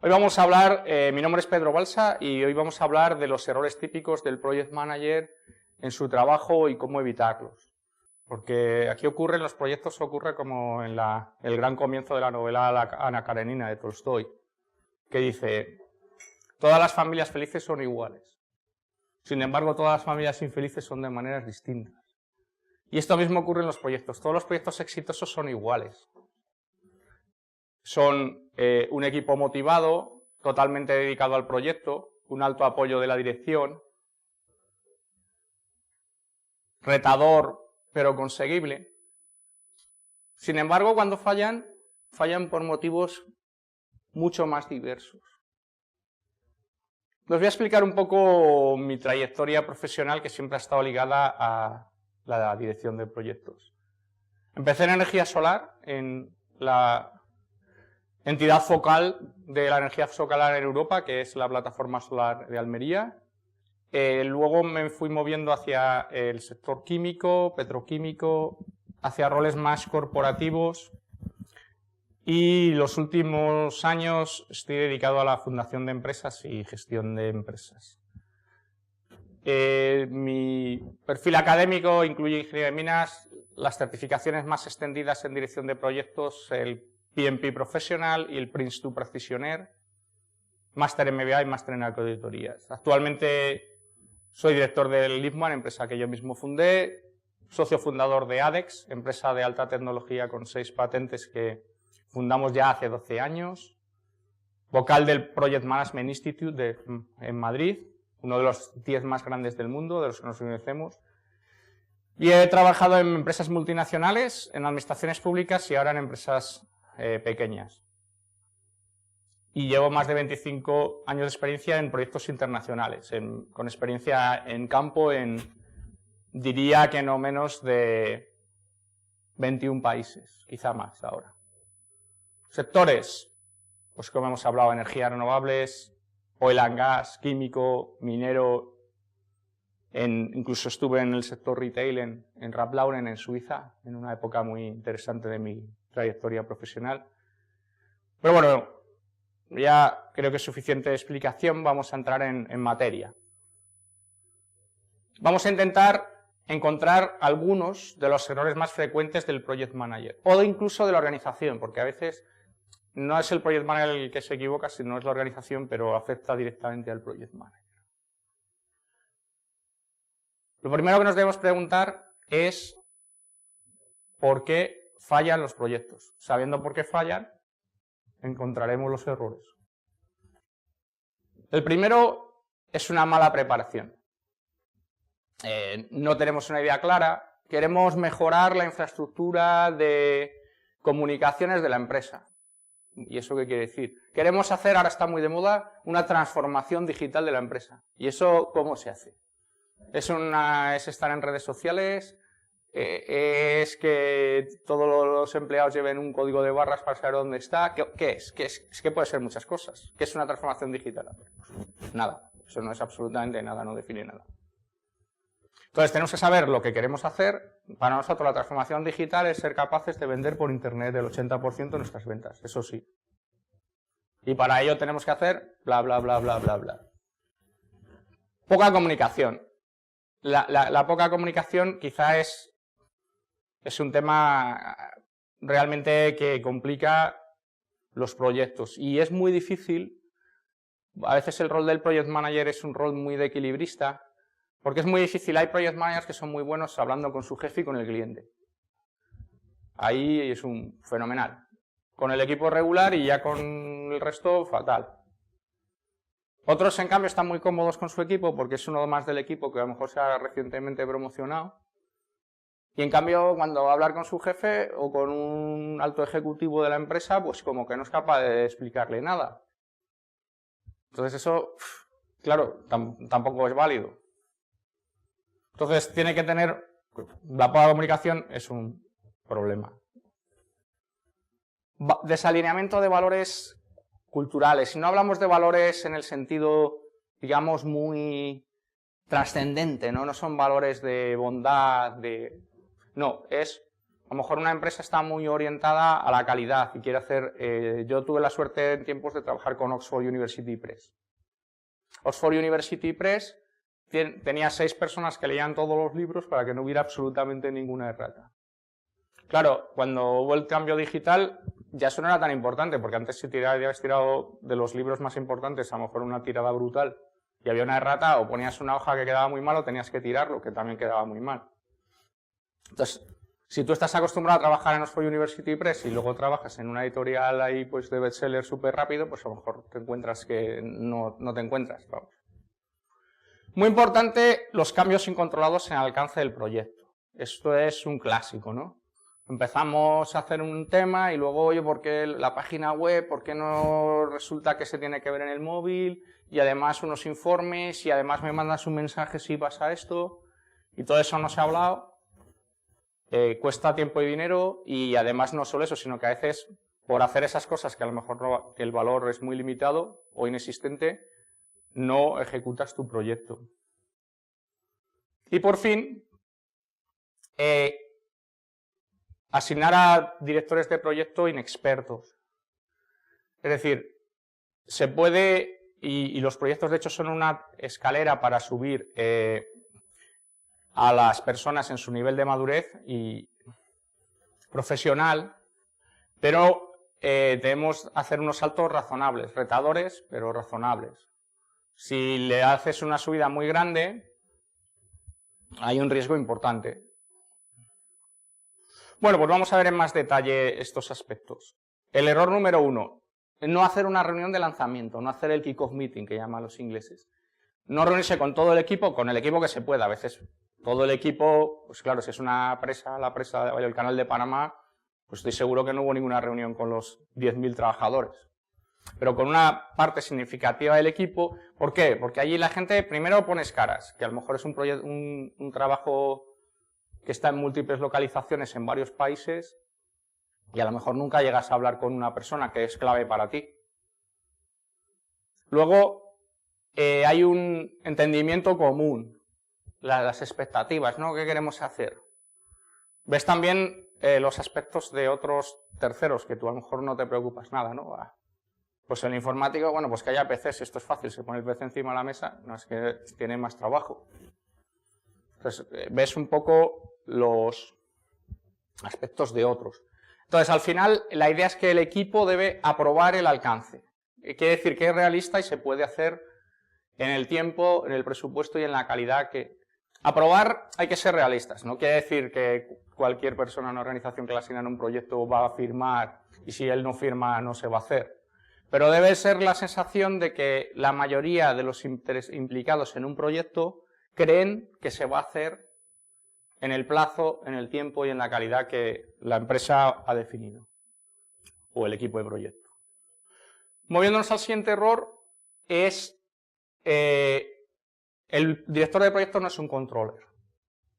Hoy vamos a hablar, mi nombre es Pedro Balsa y hoy vamos a hablar de los errores típicos del Project Manager en su trabajo y cómo evitarlos. Porque aquí ocurre, en los proyectos ocurre como en el gran comienzo de la novela Ana Karenina de Tolstoy, que dice: todas las familias felices son iguales. Sin embargo, todas las familias infelices son de maneras distintas. Y esto mismo ocurre en los proyectos. Todos los proyectos exitosos son iguales. Son un equipo motivado, totalmente dedicado al proyecto, un alto apoyo de la dirección, retador pero conseguible. Sin embargo, cuando fallan por motivos mucho más diversos. Les voy a explicar un poco mi trayectoria profesional, que siempre ha estado ligada a la dirección de proyectos. Empecé en energía solar, en la entidad focal de la energía solar en Europa, que es la plataforma solar de Almería. Luego me fui moviendo hacia el sector químico, petroquímico, hacia roles más corporativos, y los últimos años estoy dedicado a la fundación de empresas y gestión de empresas. Mi perfil académico incluye ingeniería de minas, las certificaciones más extendidas en dirección de proyectos, el PMP Professional y el Prince2 Practitioner, máster en MBA y máster en auditorías. Actualmente soy director del Lifman, empresa que yo mismo fundé, socio fundador de ADEX, empresa de alta tecnología con 6 patentes que fundamos ya hace 12 años, vocal del Project Management Institute en Madrid, uno de los 10 más grandes del mundo, de los que nos conocemos. Y he trabajado en empresas multinacionales, en administraciones públicas y ahora en empresas pequeñas. Y llevo más de 25 años de experiencia en proyectos internacionales, con experiencia en campo diría que no menos de 21 países, quizá más ahora. Sectores, pues como hemos hablado, energías renovables, oil and gas, químico, minero, incluso estuve en el sector retail en Ralph Lauren en Suiza, en una época muy interesante de mi trayectoria profesional. Pero bueno, ya creo que es suficiente explicación, vamos a entrar en materia. Vamos a intentar encontrar algunos de los errores más frecuentes del Project Manager, o incluso de la organización, porque a veces no es el Project Manager el que se equivoca, sino es la organización, pero afecta directamente al Project Manager. Lo primero que nos debemos preguntar es ¿por qué fallan los proyectos? Sabiendo por qué fallan, encontraremos los errores. El primero es una mala preparación. No tenemos una idea clara, queremos mejorar la infraestructura de comunicaciones de la empresa. ¿Y eso qué quiere decir? Queremos hacer, ahora está muy de moda, una transformación digital de la empresa. ¿Y eso cómo se hace? ¿Es estar en redes sociales? ¿Es que todos los empleados lleven un código de barras para saber dónde está? ¿Qué es? Es que puede ser muchas cosas. ¿Qué es una transformación digital? Nada. Eso no es absolutamente nada, no define nada. Entonces tenemos que saber lo que queremos hacer. Para nosotros la transformación digital es ser capaces de vender por internet el 80% de nuestras ventas, eso sí. Y para ello tenemos que hacer bla, bla, bla, bla, bla, bla. Poca comunicación. La poca comunicación quizá es un tema realmente que complica los proyectos. Y es muy difícil, a veces el rol del Project Manager es un rol muy de equilibrista, porque es muy difícil. Hay project managers que son muy buenos hablando con su jefe y con el cliente. Ahí es un fenomenal. Con el equipo regular y ya con el resto, fatal. Otros, en cambio, están muy cómodos con su equipo porque es uno más del equipo que a lo mejor se ha recientemente promocionado. Y en cambio, cuando va a hablar con su jefe o con un alto ejecutivo de la empresa, pues como que no es capaz de explicarle nada. Entonces eso, claro, tampoco es válido. Entonces tiene que tener, la poca comunicación es un problema. Desalineamiento de valores culturales. Si no hablamos de valores en el sentido, digamos, muy trascendente, ¿no? No son valores de bondad, no, es A lo mejor una empresa está muy orientada a la calidad y quiere hacer... yo tuve la suerte en tiempos de trabajar con Oxford University Press. Oxford University Press tenía 6 personas que leían todos los libros para que no hubiera absolutamente ninguna errata. Claro, cuando hubo el cambio digital, ya eso no era tan importante, porque antes si habías tirado de los libros más importantes, a lo mejor una tirada brutal, y había una errata, o ponías una hoja que quedaba muy mal, o tenías que tirarlo, que también quedaba muy mal. Entonces, si tú estás acostumbrado a trabajar en Oxford University Press y luego trabajas en una editorial ahí pues de bestseller súper rápido, pues a lo mejor te encuentras que no te encuentras, vamos. Muy importante, los cambios incontrolados en el alcance del proyecto. Esto es un clásico, ¿no? Empezamos a hacer un tema y luego, oye, ¿por qué la página web? ¿Por qué no resulta que se tiene que ver en el móvil? Y además unos informes, y además me mandas un mensaje si pasa esto. Y todo eso no se ha hablado. Cuesta tiempo y dinero, y además no solo eso, sino que a veces por hacer esas cosas que a lo mejor el valor es muy limitado o inexistente, no ejecutas tu proyecto. Y por fin, asignar a directores de proyecto inexpertos. Es decir, se puede, y los proyectos de hecho son una escalera para subir a las personas en su nivel de madurez y profesional, pero debemos hacer unos saltos razonables, retadores, pero razonables. Si le haces una subida muy grande, hay un riesgo importante. Bueno, pues vamos a ver en más detalle estos aspectos. El error número 1, no hacer una reunión de lanzamiento, no hacer el kick-off meeting, que llaman los ingleses. No reunirse con todo el equipo, con el equipo que se pueda. A veces todo el equipo, pues claro, si es una presa, la presa del Canal de Panamá, pues estoy seguro que no hubo ninguna reunión con los 10.000 trabajadores. Pero con una parte significativa del equipo. ¿Por qué? Porque allí la gente primero pones caras, que a lo mejor es un trabajo que está en múltiples localizaciones en varios países y a lo mejor nunca llegas a hablar con una persona que es clave para ti. Luego, hay un entendimiento común, las expectativas, ¿no? ¿Qué queremos hacer? Ves también los aspectos de otros terceros que tú a lo mejor no te preocupas nada, ¿no? Pues el informático, bueno, pues que haya PCs, esto es fácil, se pone el PC encima de la mesa, no es que tiene más trabajo. Entonces, ves un poco los aspectos de otros. Entonces, al final, la idea es que el equipo debe aprobar el alcance. Quiere decir que es realista y se puede hacer en el tiempo, en el presupuesto y en la calidad que... Aprobar hay que ser realistas, no quiere decir que cualquier persona en una organización que le asignan un proyecto va a firmar y si él no firma no se va a hacer. Pero debe ser la sensación de que la mayoría de los implicados en un proyecto creen que se va a hacer en el plazo, en el tiempo y en la calidad que la empresa ha definido, o el equipo de proyecto. Moviéndonos al siguiente error, es el director de proyecto no es un controller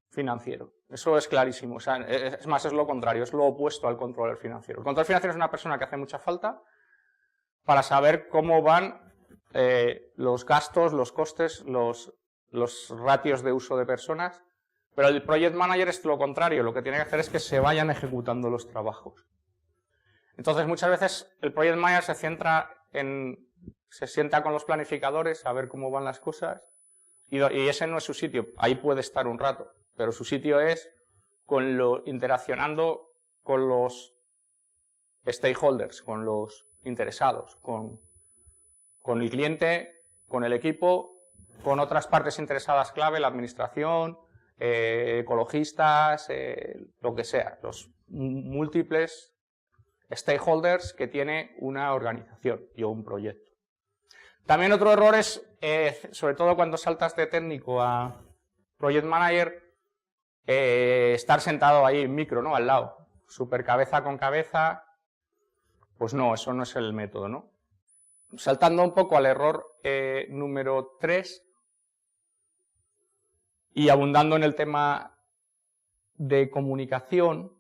financiero. Eso es clarísimo. O sea, es más, es lo contrario, es lo opuesto al controller financiero. El controller financiero es una persona que hace mucha falta para saber cómo van los gastos, los costes, los ratios de uso de personas, pero el project manager es lo contrario, lo que tiene que hacer es que se vayan ejecutando los trabajos. Entonces muchas veces el project manager se sienta con los planificadores a ver cómo van las cosas y ese no es su sitio, ahí puede estar un rato, pero su sitio es interaccionando con los stakeholders, con los interesados, con el cliente, con el equipo, con otras partes interesadas clave, la administración, ecologistas, lo que sea, los múltiples stakeholders que tiene una organización y un proyecto. También otro error es, sobre todo cuando saltas de técnico a project manager, estar sentado ahí en micro, ¿no? Al lado, súper cabeza con cabeza. Pues no, eso no es el método, ¿no? Saltando un poco al error número 3 y abundando en el tema de comunicación,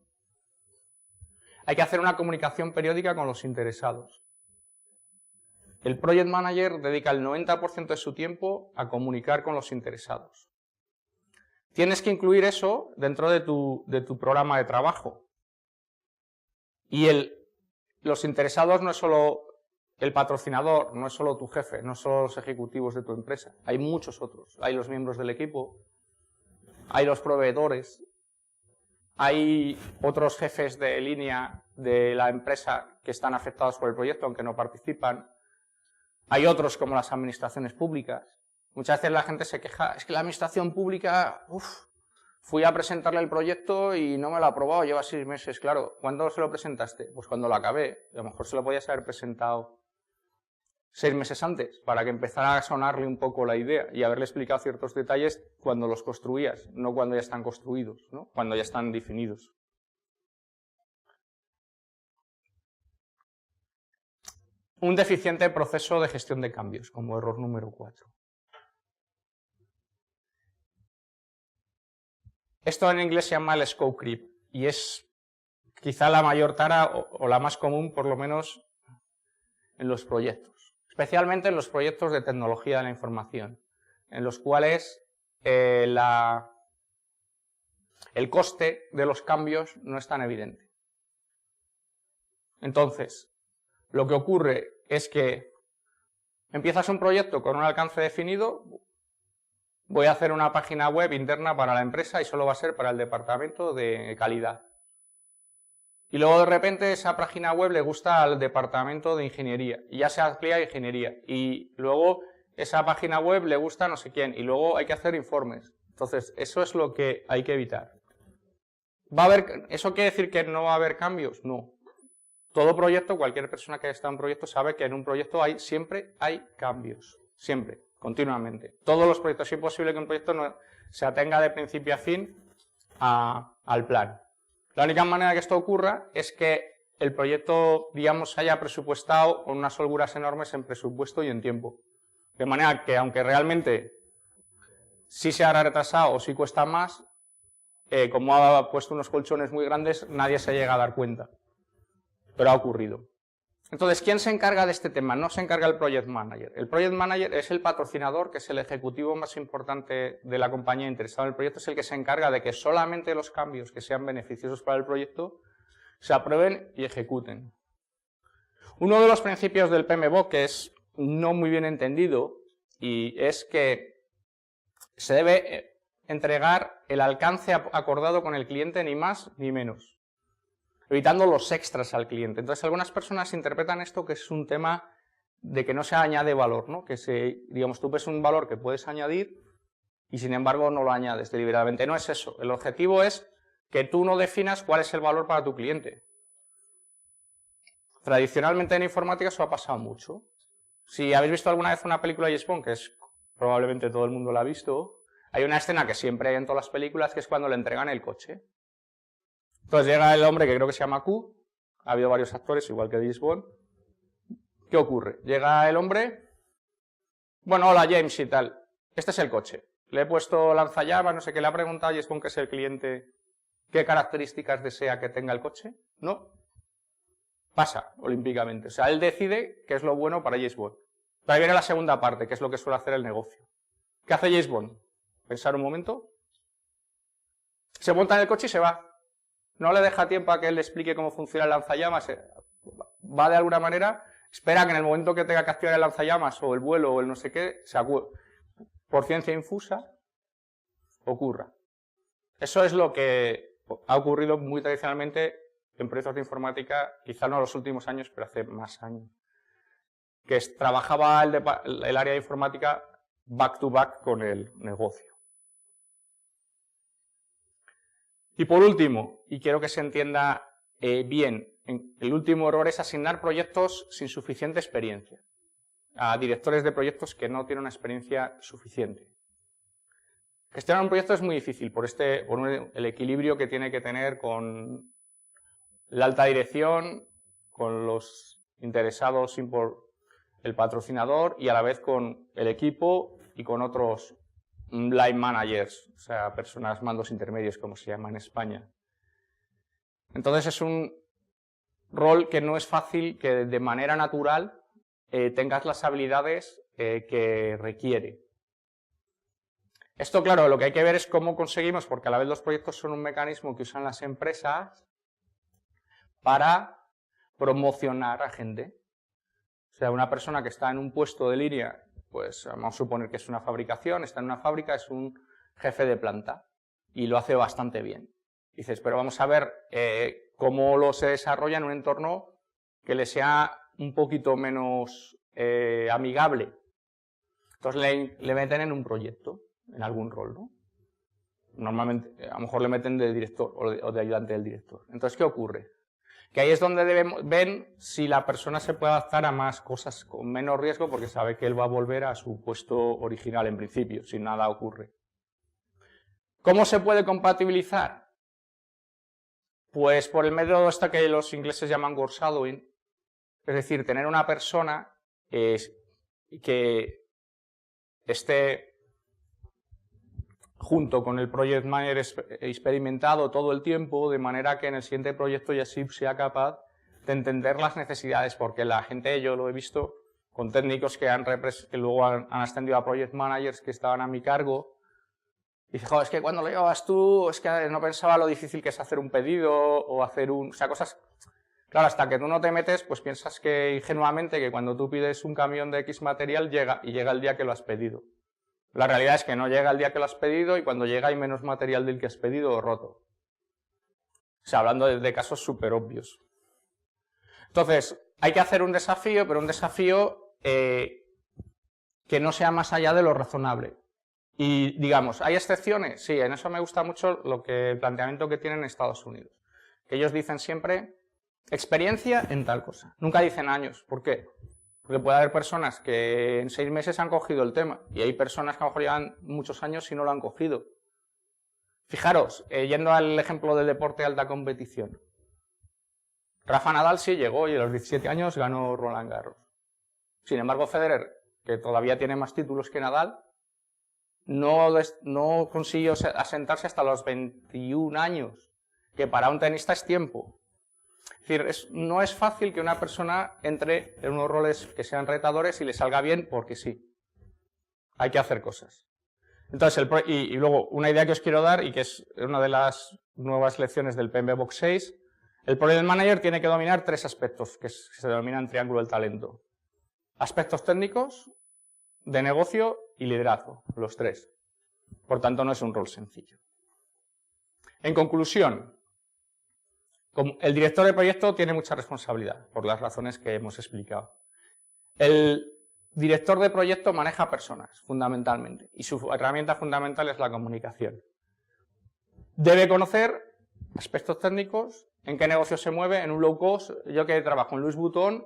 hay que hacer una comunicación periódica con los interesados. El project manager dedica el 90% de su tiempo a comunicar con los interesados. Tienes que incluir eso dentro de tu programa de trabajo. Y los interesados no es solo el patrocinador, no es solo tu jefe, no son los ejecutivos de tu empresa. Hay muchos otros. Hay los miembros del equipo, hay los proveedores, hay otros jefes de línea de la empresa que están afectados por el proyecto, aunque no participan. Hay otros como las administraciones públicas. Muchas veces la gente se queja, es que la administración pública, fui a presentarle el proyecto y no me lo ha aprobado, lleva 6 meses. Claro, ¿cuándo se lo presentaste? Pues cuando lo acabé. A lo mejor se lo podías haber presentado 6 meses antes, para que empezara a sonarle un poco la idea y haberle explicado ciertos detalles cuando los construías, no cuando ya están construidos, ¿no? Cuando ya están definidos. Un deficiente proceso de gestión de cambios, como error número 4. Esto en inglés se llama el scope creep y es quizá la mayor tara o la más común, por lo menos, en los proyectos. Especialmente en los proyectos de tecnología de la información, en los cuales el coste de los cambios no es tan evidente. Entonces, lo que ocurre es que empiezas un proyecto con un alcance definido, voy a hacer una página web interna para la empresa y solo va a ser para el departamento de calidad. Y luego de repente esa página web le gusta al departamento de ingeniería y ya se amplía a ingeniería. Y luego esa página web le gusta a no sé quién y luego hay que hacer informes. Entonces, eso es lo que hay que evitar. ¿Eso quiere decir que no va a haber cambios? No. Todo proyecto, cualquier persona que está en un proyecto sabe que en un proyecto siempre hay cambios. Siempre, continuamente. Todos los proyectos. Es imposible que un proyecto no se atenga de principio a fin al plan. La única manera que esto ocurra es que el proyecto, digamos, haya presupuestado con unas holguras enormes en presupuesto y en tiempo. De manera que, aunque realmente sí se habrá retrasado o sí cuesta más, como ha puesto unos colchones muy grandes, nadie se llega a dar cuenta. Pero ha ocurrido. Entonces, ¿quién se encarga de este tema? No se encarga el Project Manager. El Project Manager es el patrocinador, que es el ejecutivo más importante de la compañía interesado en el proyecto, es el que se encarga de que solamente los cambios que sean beneficiosos para el proyecto se aprueben y ejecuten. Uno de los principios del PMBOK, que es no muy bien entendido, y es que se debe entregar el alcance acordado con el cliente, ni más ni menos, evitando los extras al cliente. Entonces, algunas personas interpretan esto que es un tema de que no se añade valor, ¿no? Que digamos, tú ves un valor que puedes añadir y sin embargo no lo añades deliberadamente. No es eso. El objetivo es que tú no definas cuál es el valor para tu cliente. Tradicionalmente en informática eso ha pasado mucho. Si habéis visto alguna vez una película de James Bond, que es probablemente todo el mundo la ha visto, hay una escena que siempre hay en todas las películas, que es cuando le entregan el coche. Entonces llega el hombre que creo que se llama Q, ha habido varios actores, igual que James Bond. ¿Qué ocurre? Llega el hombre, bueno, hola James y tal, este es el coche. Le he puesto lanzallamas, no sé qué, le ha preguntado a James Bond, que es el cliente, qué características desea que tenga el coche. No, pasa olímpicamente. O sea, él decide qué es lo bueno para James Bond. Pero ahí viene la segunda parte, que es lo que suele hacer el negocio. ¿Qué hace James Bond? Pensar un momento, se monta en el coche y se va. No le deja tiempo a que él le explique cómo funciona el lanzallamas, va de alguna manera, espera que en el momento que tenga que activar el lanzallamas o el vuelo o el no sé qué, por ciencia infusa, ocurra. Eso es lo que ha ocurrido muy tradicionalmente en proyectos de informática, quizá no en los últimos años, pero hace más años. Que trabajaba el área de informática back to back con el negocio. Y por último, y quiero que se entienda bien, el último error es asignar proyectos sin suficiente experiencia a directores de proyectos que no tienen una experiencia suficiente. Gestionar un proyecto es muy difícil por el equilibrio que tiene que tener con la alta dirección, con los interesados, el patrocinador y a la vez con el equipo y con otros line managers, o sea, personas, mandos intermedios, como se llama en España. Entonces es un rol que no es fácil que de manera natural tengas las habilidades que requiere. Esto, claro, lo que hay que ver es cómo conseguimos, porque a la vez los proyectos son un mecanismo que usan las empresas para promocionar a gente. O sea, una persona que está en un puesto de línea, pues vamos a suponer que es una fabricación, está en una fábrica, es un jefe de planta y lo hace bastante bien. Dices, pero vamos a ver cómo se desarrolla en un entorno que le sea un poquito menos amigable. Entonces le meten en un proyecto, en algún rol, ¿no? Normalmente, a lo mejor le meten de director o de ayudante del director. Entonces, ¿qué ocurre? Que ahí es donde ven si la persona se puede adaptar a más cosas con menos riesgo, porque sabe que él va a volver a su puesto original en principio, si nada ocurre. ¿Cómo se puede compatibilizar? Pues por el método que los ingleses llaman work shadowing, es decir, tener una persona que esté junto con el project manager experimentado todo el tiempo, de manera que en el siguiente proyecto ya sí sea capaz de entender las necesidades, porque la gente, yo lo he visto con técnicos que luego han ascendido a project managers que estaban a mi cargo, y dice, joder, es que cuando lo llevabas tú, es que no pensaba lo difícil que es hacer un pedido o hacer o sea, cosas. Claro, hasta que tú no te metes, pues piensas que ingenuamente que cuando tú pides un camión de X material llega el día que lo has pedido. La realidad es que no llega el día que lo has pedido y cuando llega hay menos material del que has pedido o roto. O sea, hablando de casos súper obvios. Entonces, hay que hacer un desafío, pero un desafío que no sea más allá de lo razonable. Y digamos, ¿hay excepciones? Sí, en eso me gusta mucho el planteamiento que tienen en Estados Unidos. Que ellos dicen siempre experiencia en tal cosa. Nunca dicen años. ¿Por qué? Porque puede haber personas que en 6 meses han cogido el tema y hay personas que a lo mejor llevan muchos años y no lo han cogido. Fijaros, yendo al ejemplo del deporte de alta competición. Rafa Nadal sí llegó y a los 17 años ganó Roland Garros. Sin embargo, Federer, que todavía tiene más títulos que Nadal, no consiguió asentarse hasta los 21 años, que para un tenista es tiempo. Es decir, no es fácil que una persona entre en unos roles que sean retadores y le salga bien porque sí. Hay que hacer cosas. Entonces, y luego, una idea que os quiero dar y que es una de las nuevas lecciones del PMB Box 6, el Project Manager tiene que dominar 3 aspectos que se denominan triángulo del talento. Aspectos técnicos, de negocio y liderazgo, los 3. Por tanto, no es un rol sencillo. En conclusión, el director de proyecto tiene mucha responsabilidad, por las razones que hemos explicado. El director de proyecto maneja personas, fundamentalmente, y su herramienta fundamental es la comunicación. Debe conocer aspectos técnicos, en qué negocio se mueve, en un low cost. Yo que trabajo en Louis Vuitton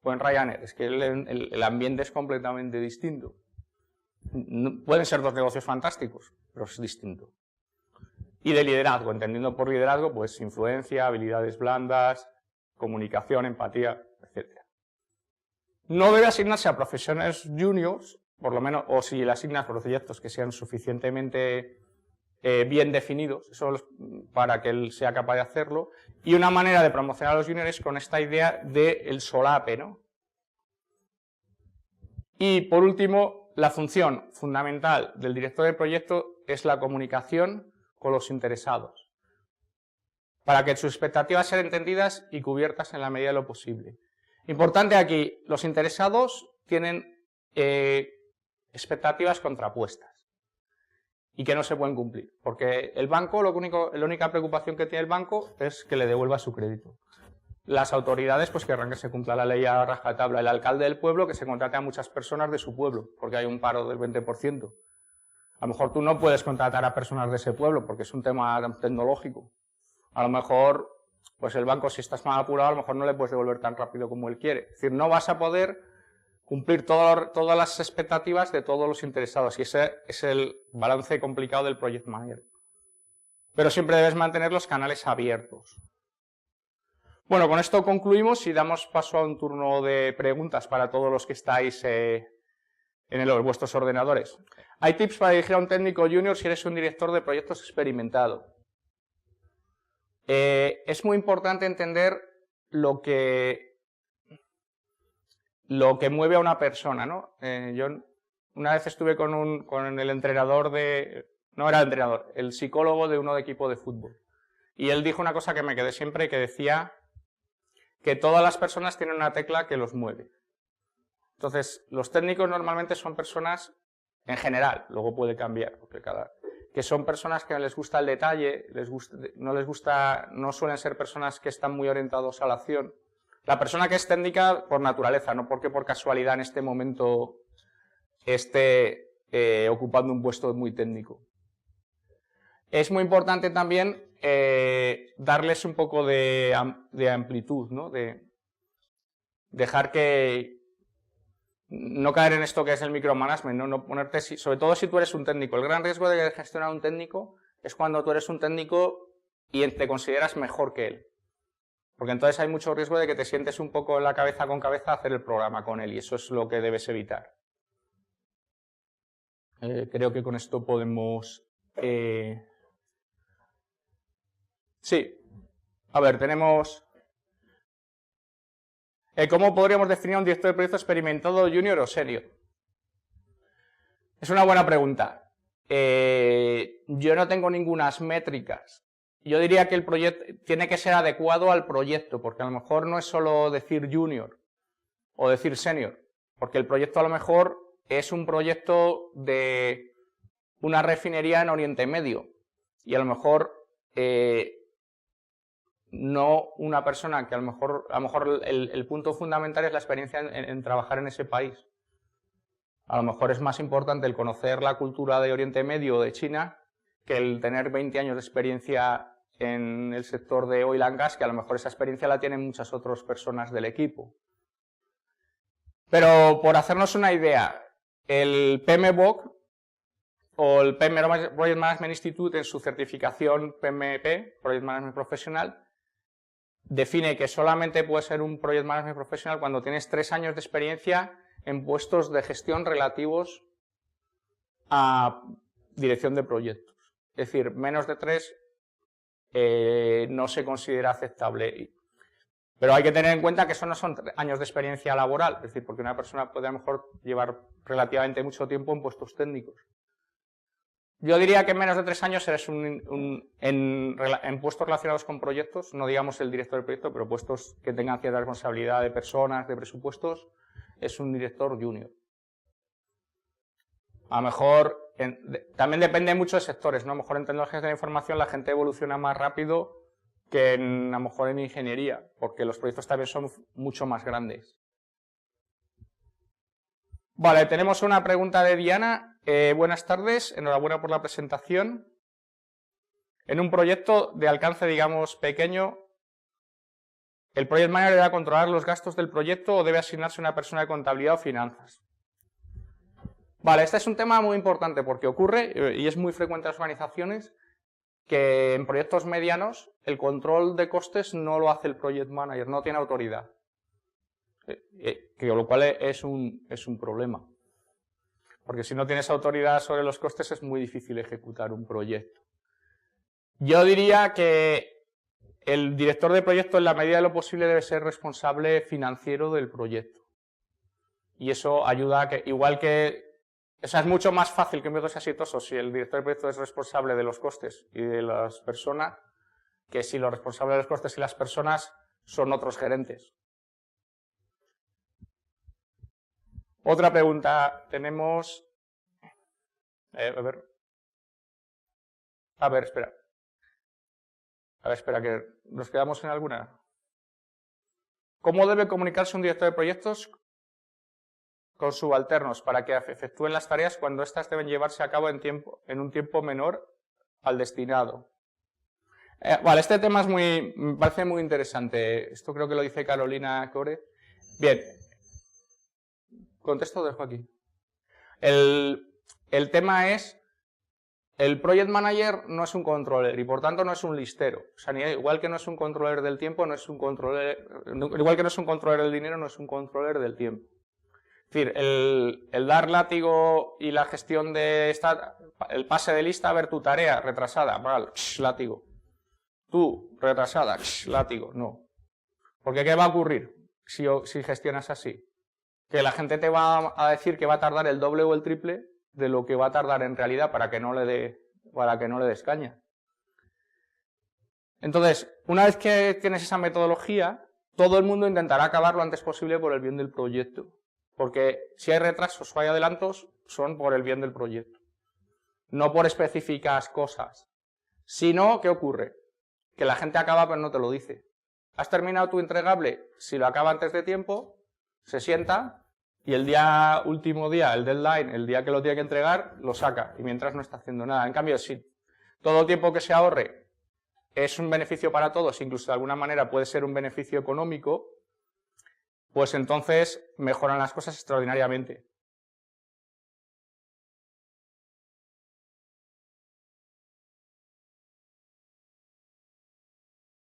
o en Ryanair, es que el ambiente es completamente distinto. Pueden ser 2 negocios fantásticos, pero es distinto. Y de liderazgo, entendiendo por liderazgo, pues influencia, habilidades blandas, comunicación, empatía, etc. No debe asignarse a profesionales juniors, por lo menos, o si le asignas proyectos que sean suficientemente bien definidos, eso para que él sea capaz de hacerlo. Y una manera de promocionar a los juniors es con esta idea del solape, ¿no? Y por último, la función fundamental del director de proyecto es la comunicación con los interesados, para que sus expectativas sean entendidas y cubiertas en la medida de lo posible. Importante aquí, los interesados tienen expectativas contrapuestas y que no se pueden cumplir, porque el banco, la única preocupación que tiene el banco es que le devuelva su crédito. Las autoridades pues querrán que se cumpla la ley a rajatabla. El alcalde del pueblo que se contrate a muchas personas de su pueblo, porque hay un paro del 20%. A lo mejor tú no puedes contratar a personas de ese pueblo porque es un tema tecnológico. A lo mejor, pues el banco, si estás mal apurado, a lo mejor no le puedes devolver tan rápido como él quiere. Es decir, no vas a poder cumplir todas las expectativas de todos los interesados. Y ese es el balance complicado del Project Manager. Pero siempre debes mantener los canales abiertos. Bueno, con esto concluimos y damos paso a un turno de preguntas para todos los que estáis en vuestros ordenadores. ¿Hay tips para dirigir a un técnico junior si eres un director de proyectos experimentado? Es muy importante entender lo que mueve a una persona, ¿no? Yo una vez estuve con el entrenador no era el entrenador, el psicólogo de uno de equipo de fútbol. Y él dijo una cosa que me quedé siempre, que decía que todas las personas tienen una tecla que los mueve. Entonces, los técnicos normalmente son personas, en general, luego puede cambiar, porque que son personas que les gusta el detalle, no suelen ser personas que están muy orientados a la acción. La persona que es técnica por naturaleza, no porque por casualidad en este momento esté ocupando un puesto muy técnico. Es muy importante también darles un poco de amplitud, ¿no? Dejar que no caer en esto que es el micromanagement, ¿no? No ponerte, sobre todo si tú eres un técnico. El gran riesgo de gestionar un técnico es cuando tú eres un técnico y te consideras mejor que él. Porque entonces hay mucho riesgo de que te sientes un poco en la cabeza con cabeza a hacer el programa con él, y eso es lo que debes evitar. Creo que con esto podemos... Sí. A ver, tenemos... ¿Cómo podríamos definir a un director de proyecto experimentado, junior o senior? Es una buena pregunta. Yo no tengo ningunas métricas. Yo diría que el proyecto tiene que ser adecuado al proyecto, porque a lo mejor no es solo decir junior o decir senior, porque el proyecto a lo mejor es un proyecto de una refinería en Oriente Medio y a lo mejor no una persona que a lo mejor el punto fundamental es la experiencia en trabajar en ese país. A lo mejor es más importante el conocer la cultura de Oriente Medio o de China que el tener 20 años de experiencia en el sector de oil and gas, que a lo mejor esa experiencia la tienen muchas otras personas del equipo. Pero por hacernos una idea, el PMBOK o el Project Management Institute en su certificación PMP, Project Management Professional, define que solamente puede ser un Project Management Professional cuando tienes 3 años de experiencia en puestos de gestión relativos a dirección de proyectos. Es decir, menos de 3 no se considera aceptable. Pero hay que tener en cuenta que eso no son años de experiencia laboral, es decir, porque una persona puede a lo mejor llevar relativamente mucho tiempo en puestos técnicos. Yo diría que en menos de 3 años eres en puestos relacionados con proyectos, no digamos el director del proyecto, pero puestos que tengan cierta responsabilidad de personas, de presupuestos, es un director junior. A lo mejor, también depende mucho de sectores, ¿no? A lo mejor en tecnologías de la información la gente evoluciona más rápido que a lo mejor en ingeniería, porque los proyectos también son mucho más grandes. Vale, tenemos una pregunta de Diana. Buenas tardes, enhorabuena por la presentación. En un proyecto de alcance, digamos, pequeño, ¿el Project Manager debe controlar los gastos del proyecto o debe asignarse una persona de contabilidad o finanzas? Vale, este es un tema muy importante porque ocurre, y es muy frecuente en las organizaciones, que en proyectos medianos el control de costes no lo hace el Project Manager, no tiene autoridad. Lo cual es un problema. Porque si no tienes autoridad sobre los costes es muy difícil ejecutar un proyecto. Yo diría que el director de proyecto en la medida de lo posible debe ser responsable financiero del proyecto. Y eso ayuda a que, igual que... O sea, es mucho más fácil que un proyecto sea exitoso si el director de proyecto es responsable de los costes y de las personas, que si los responsables de los costes y las personas son otros gerentes. Otra pregunta. Tenemos... A ver, espera. A ver, espera, que nos quedamos en alguna. ¿Cómo debe comunicarse un director de proyectos con subalternos para que efectúen las tareas cuando éstas deben llevarse a cabo en un tiempo menor al destinado? Vale, este tema me parece muy interesante. Esto creo que lo dice Carolina Core. Bien. Contesto, dejo aquí. El tema es, el Project Manager no es un controller y por tanto no es un listero. O sea, igual que no es un controller del tiempo, no es un controller, igual que no es un controller del dinero, no es un controller del tiempo. Es decir, el dar látigo y la gestión de el pase de lista, a ver tu tarea retrasada, vale, látigo. Tú, retrasada, látigo, no. Porque ¿qué va a ocurrir si gestionas así? Que la gente te va a decir que va a tardar el doble o el triple de lo que va a tardar en realidad para que no le des caña. Entonces, una vez que tienes esa metodología, todo el mundo intentará acabar lo antes posible por el bien del proyecto. Porque si hay retrasos o hay adelantos, son por el bien del proyecto. No por específicas cosas. Si no, ¿qué ocurre? Que la gente acaba pero no te lo dice. ¿Has terminado tu entregable? Si lo acaba antes de tiempo, se sienta y el último día, el deadline, el día que lo tiene que entregar, lo saca. Y mientras no está haciendo nada. En cambio, si todo tiempo que se ahorre es un beneficio para todos, incluso de alguna manera puede ser un beneficio económico, pues entonces mejoran las cosas extraordinariamente.